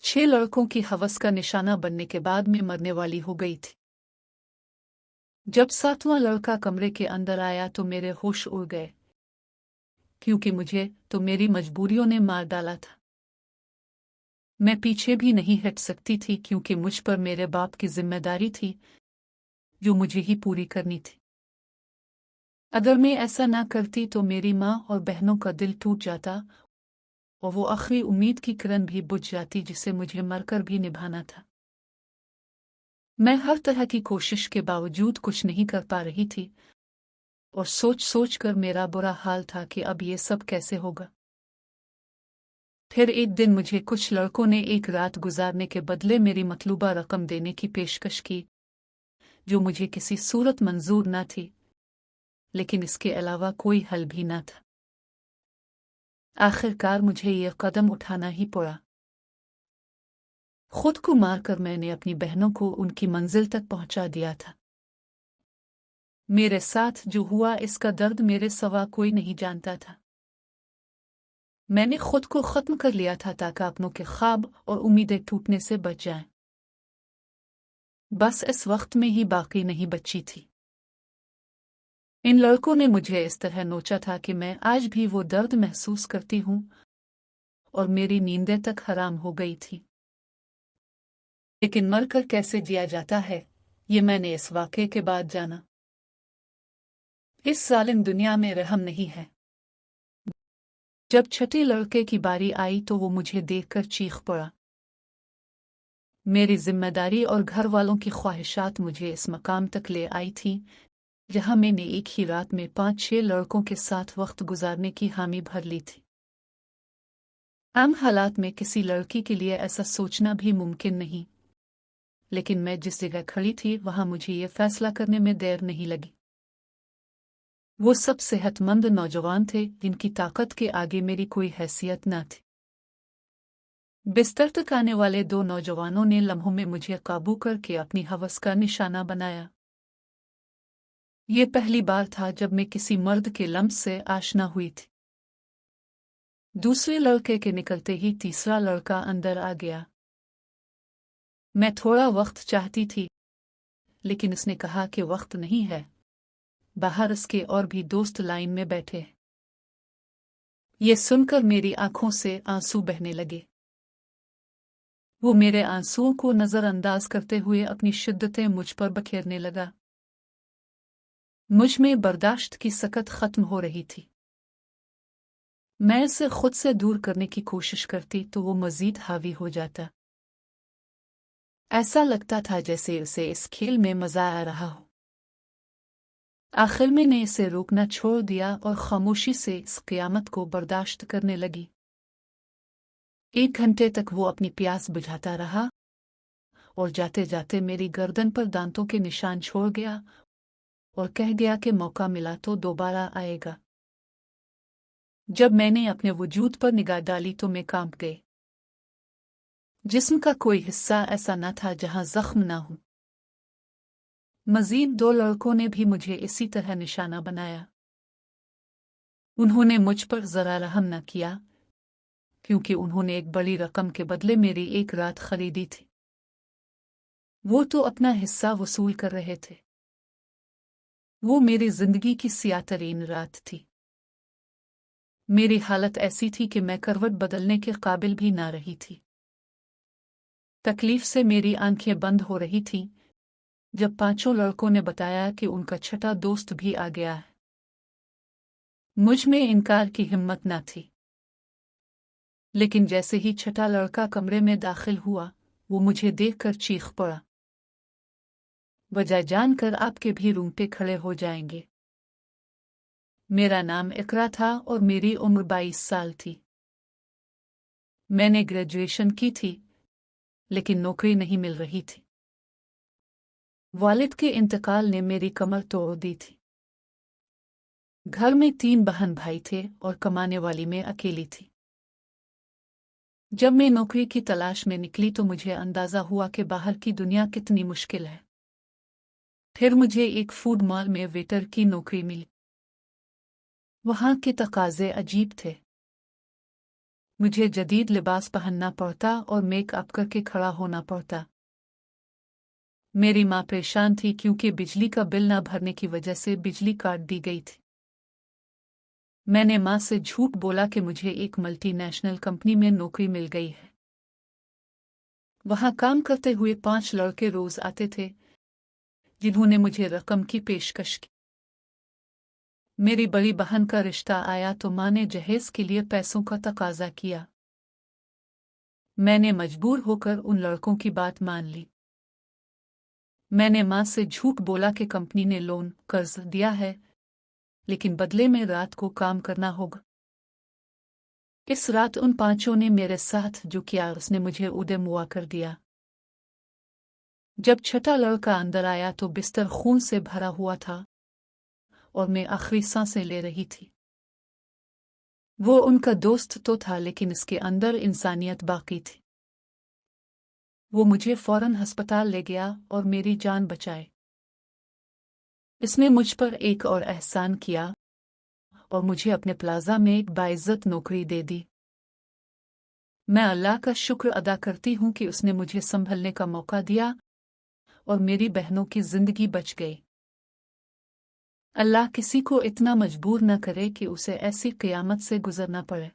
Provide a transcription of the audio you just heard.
6 लड़कों की हवस का निशाना बनने के बाद मैं मरने वाली हो गई थी। जब 7वां लड़का कमरे के अंदर आया तो मेरे होश उड़ गए, क्योंकि मुझे तो मेरी मजबूरियों ने मार डाला था। मैं पीछे भी नहीं हट सकती थी, क्योंकि मुझ पर मेरे बाप की जिम्मेदारी थी जो मुझे ही पूरी करनी थी। अगर मैं ऐसा ना करती तो मेरी माँ और बहनों का दिल टूट जाता और वो आखिरी उम्मीद की किरण भी बुझ जाती जिसे मुझे मरकर भी निभाना था। मैं हर तरह की कोशिश के बावजूद कुछ नहीं कर पा रही थी और सोच सोच कर मेरा बुरा हाल था कि अब ये सब कैसे होगा। फिर एक दिन मुझे कुछ लड़कों ने एक रात गुजारने के बदले मेरी मतलूबा रकम देने की पेशकश की, जो मुझे किसी सूरत मंजूर न थी, लेकिन इसके अलावा कोई हल भी न था। आखिरकार मुझे यह कदम उठाना ही पड़ा। खुद को मारकर मैंने अपनी बहनों को उनकी मंजिल तक पहुंचा दिया था। मेरे साथ जो हुआ इसका दर्द मेरे सिवा कोई नहीं जानता था। मैंने खुद को खत्म कर लिया था ताकि अपनों के ख्वाब और उम्मीदें टूटने से बच जाएं। बस इस वक्त में ही बाकी नहीं बची थी। इन लड़कों ने मुझे इस तरह नोचा था कि मैं आज भी वो दर्द महसूस करती हूं और मेरी नींदें तक हराम हो गई थी। लेकिन मरकर कैसे जिया जाता है, ये मैंने इस वाक़े के बाद जाना। इस जालिम दुनिया में रहम नहीं है। जब छठे लड़के की बारी आई तो वो मुझे देखकर चीख पड़ा। मेरी जिम्मेदारी और घर वालों की ख्वाहिशात मुझे इस मकाम तक ले आई थी जहां मैंने एक ही रात में 5-6 लड़कों के साथ वक्त गुजारने की हामी भर ली थी। आम हालात में किसी लड़की के लिए ऐसा सोचना भी मुमकिन नहीं, लेकिन मैं जिस जगह खड़ी थी वहां मुझे ये फैसला करने में देर नहीं लगी। वो सब सेहतमंद नौजवान थे जिनकी ताकत के आगे मेरी कोई हैसियत न थी। बिस्तर तक आने वाले 2 नौजवानों ने लम्हों में मुझे काबू करके अपनी हवस का निशाना बनाया। ये पहली बार था जब मैं किसी मर्द के लम्स से आशना हुई थी। दूसरे लड़के के निकलते ही तीसरा लड़का अंदर आ गया। मैं थोड़ा वक्त चाहती थी, लेकिन उसने कहा कि वक्त नहीं है, बाहर उसके और भी दोस्त लाइन में बैठे। ये सुनकर मेरी आंखों से आंसू बहने लगे। वो मेरे आंसुओं को नजरअंदाज करते हुए अपनी शिद्दतें मुझ पर बखेरने लगा। मुझ में बर्दाश्त की सकत खत्म हो रही थी। मैं इसे खुद से दूर करने की कोशिश करती तो वो मजीद हावी हो जाता। ऐसा लगता था जैसे उसे इस खेल में मजा आ रहा हो। आखिर मैंने इसे रोकना छोड़ दिया और खामोशी से इस क़यामत को बर्दाश्त करने लगी। 1 घंटे तक वो अपनी प्यास बुझाता रहा और जाते जाते मेरी गर्दन पर दांतों के निशान छोड़ गया और कह गया कि मौका मिला तो दोबारा आएगा। जब मैंने अपने वजूद पर निगाह डाली तो मैं कांप गई। जिस्म का कोई हिस्सा ऐसा न था जहां जख्म न हो। मजीद 2 लड़कों ने भी मुझे इसी तरह निशाना बनाया। उन्होंने मुझ पर जरा रहम न किया, क्योंकि उन्होंने एक बड़ी रकम के बदले मेरी एक रात खरीदी थी। वो तो अपना हिस्सा वसूल कर रहे थे। वो मेरी जिंदगी की सियातरीन रात थी। मेरी हालत ऐसी थी कि मैं करवट बदलने के काबिल भी ना रही थी। तकलीफ से मेरी आंखें बंद हो रही थीं जब 5 लड़कों ने बताया कि उनका छठा दोस्त भी आ गया है। मुझ में इनकार की हिम्मत न थी, लेकिन जैसे ही छठा लड़का कमरे में दाखिल हुआ, वो मुझे देखकर चीख पड़ा। वजह जानकर आपके भी रूंगटे खड़े हो जाएंगे। मेरा नाम इकरा था और मेरी उम्र 22 साल थी। मैंने ग्रेजुएशन की थी, लेकिन नौकरी नहीं मिल रही थी। वालिद के इंतकाल ने मेरी कमर तोड़ दी थी। घर में 3 बहन भाई थे और कमाने वाली मैं अकेली थी। जब मैं नौकरी की तलाश में निकली तो मुझे अंदाजा हुआ कि बाहर की दुनिया कितनी मुश्किल है। फिर मुझे एक फूड मॉल में वेटर की नौकरी मिली। वहां के तकाजे अजीब थे। मुझे जदीद लिबास पहनना पड़ता और मेकअप करके खड़ा होना पड़ता। मेरी माँ परेशान थी क्योंकि बिजली का बिल न भरने की वजह से बिजली काट दी गई थी। मैंने माँ से झूठ बोला कि मुझे एक मल्टीनेशनल कंपनी में नौकरी मिल गई है। वहाँ काम करते हुए 5 लड़के रोज आते थे जिन्होंने मुझे रकम की पेशकश की। मेरी बड़ी बहन का रिश्ता आया तो माँ ने जहेज के लिए पैसों का तकाजा किया। मैंने मजबूर होकर उन लड़कों की बात मान ली। मैंने माँ से झूठ बोला कि कंपनी ने लोन कर्ज दिया है, लेकिन बदले में रात को काम करना होगा। इस रात उन 5 ने मेरे साथ जो किया उसने मुझे उदे मुआ कर दिया। जब छठा लड़का अंदर आया तो बिस्तर खून से भरा हुआ था और मैं आखिरी सांसें ले रही थी। वो उनका दोस्त तो था लेकिन इसके अंदर इंसानियत बाकी थी। वो मुझे फौरन अस्पताल ले गया और मेरी जान बचाए। इसने मुझ पर एक और एहसान किया और मुझे अपने प्लाजा में एक बाइज्जत नौकरी दे दी। मैं अल्लाह का शुक्र अदा करती हूँ कि उसने मुझे संभलने का मौका दिया और मेरी बहनों की जिंदगी बच गई। अल्लाह किसी को इतना मजबूर न करे कि उसे ऐसी क़यामत से गुजरना पड़े।